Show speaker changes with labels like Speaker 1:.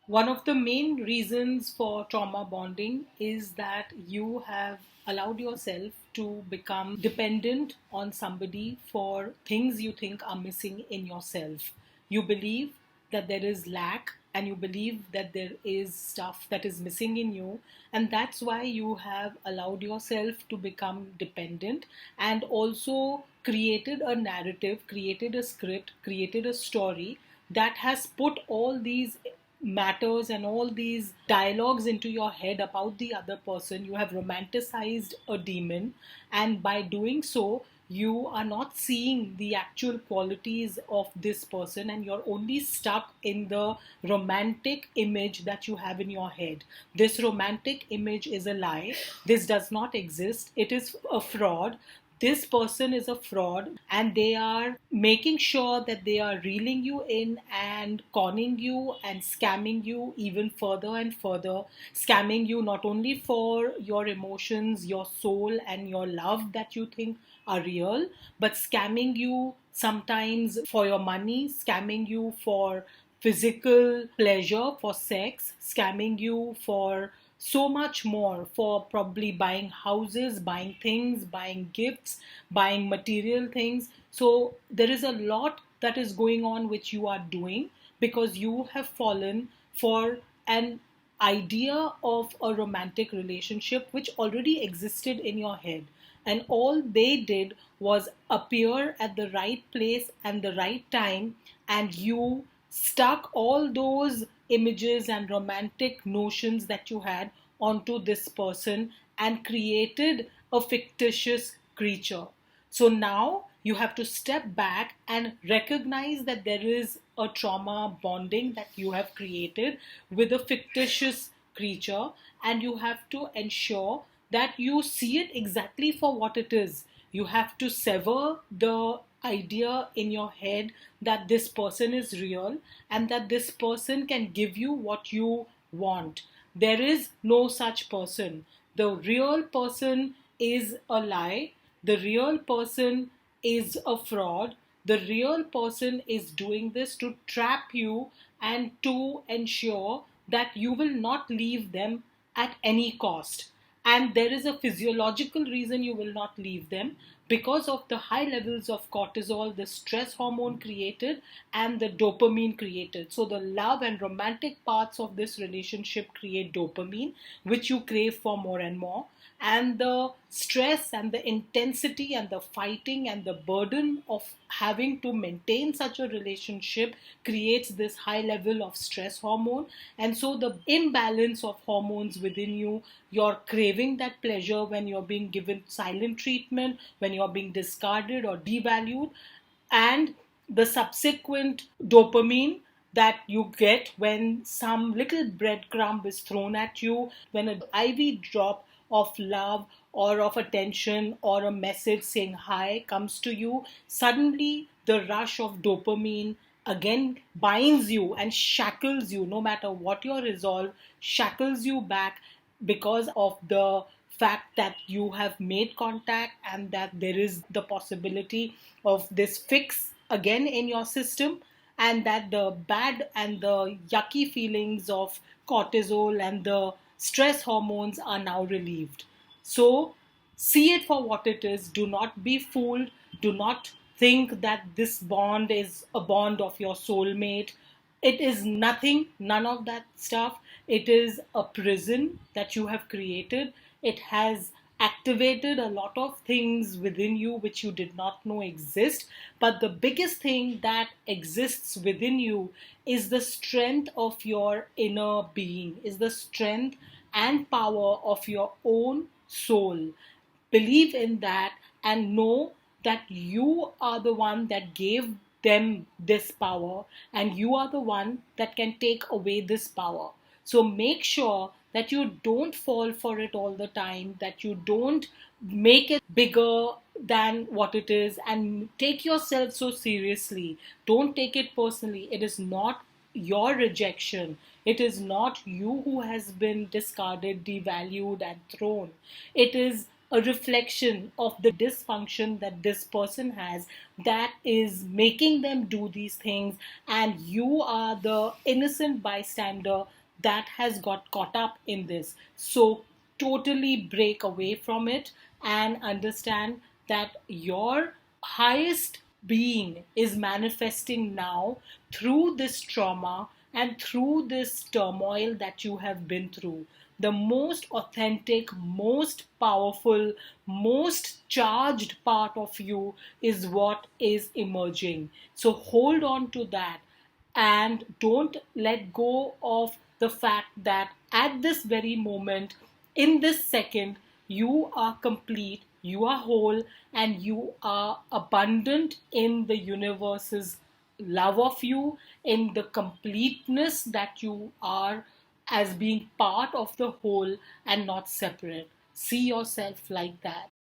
Speaker 1: One of the main reasons for trauma bonding is that you have allowed yourself to become dependent on somebody for things you think are missing in yourself. You believe that there is lack and you believe that there is stuff that is missing in you, and that's why you have allowed yourself to become dependent and also created a narrative, created a script, created a story that has put all these matters and all these dialogues into your head about the other person. You have romanticized a demon, and by doing so, you are not seeing the actual qualities of this person, and you're only stuck in the romantic image that you have in your head. This romantic image is a lie. This does not exist. It is a fraud. This person is a fraud, and they are making sure that they are reeling you in and conning you and scamming you even further and further. Scamming you not only for your emotions, your soul, and your love that you think are real, but scamming you sometimes for your money, scamming you for physical pleasure, for sex, scamming you for so much more, for probably buying houses, buying things, buying gifts, buying material things. So there is a lot that is going on which you are doing because you have fallen for an idea of a romantic relationship which already existed in your head. And all they did was appear at the right place and the right time, and you stuck all those images and romantic notions that you had onto this person and created a fictitious creature. So now you have to step back and recognize that there is a trauma bonding that you have created with a fictitious creature, and you have to ensure that you see it exactly for what it is. You have to sever the idea in your head that this person is real and that this person can give you what you want. There is no such person. The real person is a lie. The real person is a fraud. The real person is doing this to trap you and to ensure that you will not leave them at any cost. And there is a physiological reason you will not leave them because of the high levels of cortisol, the stress hormone created, and the dopamine created. So, the love and romantic parts of this relationship create dopamine, which you crave for more and more. And the stress and the intensity and the fighting and the burden of having to maintain such a relationship creates this high level of stress hormone. And so the imbalance of hormones within you, you're craving that pleasure when you're being given silent treatment, when you're being discarded or devalued, and the subsequent dopamine that you get when some little breadcrumb is thrown at you, when an IV drop of love or of attention or a message saying hi comes to you, suddenly the rush of dopamine again binds you and shackles you, no matter what your resolve, shackles you back because of the fact that you have made contact and that there is the possibility of this fix again in your system, and that the bad and the yucky feelings of cortisol and the stress hormones are now relieved. So see it for what it is. Do not be fooled. Do not think that this bond is a bond of your soulmate. It is nothing, none of that stuff. It is a prison that you have created. It has activated a lot of things within you which you did not know exist. But the biggest thing that exists within you is the strength of your inner being, is the strength and power of your own soul. Believe in that and know that you are the one that gave them this power, and you are the one that can take away this power. So make sure that you don't fall for it all the time, that you don't make it bigger than what it is, and take yourself so seriously. Don't take it personally. It is not your rejection. It is not you who has been discarded, devalued, and thrown. It is a reflection of the dysfunction that this person has that is making them do these things, and you are the innocent bystander that has got caught up in this. So totally break away from it and understand that your highest being is manifesting now through this trauma and through this turmoil that you have been through. The most authentic, most powerful, most charged part of you is what is emerging. So hold on to that and don't let go of the fact that at this very moment, in this second, you are complete, you are whole, and you are abundant in the universe's love of you, in the completeness that you are as being part of the whole and not separate. See yourself like that.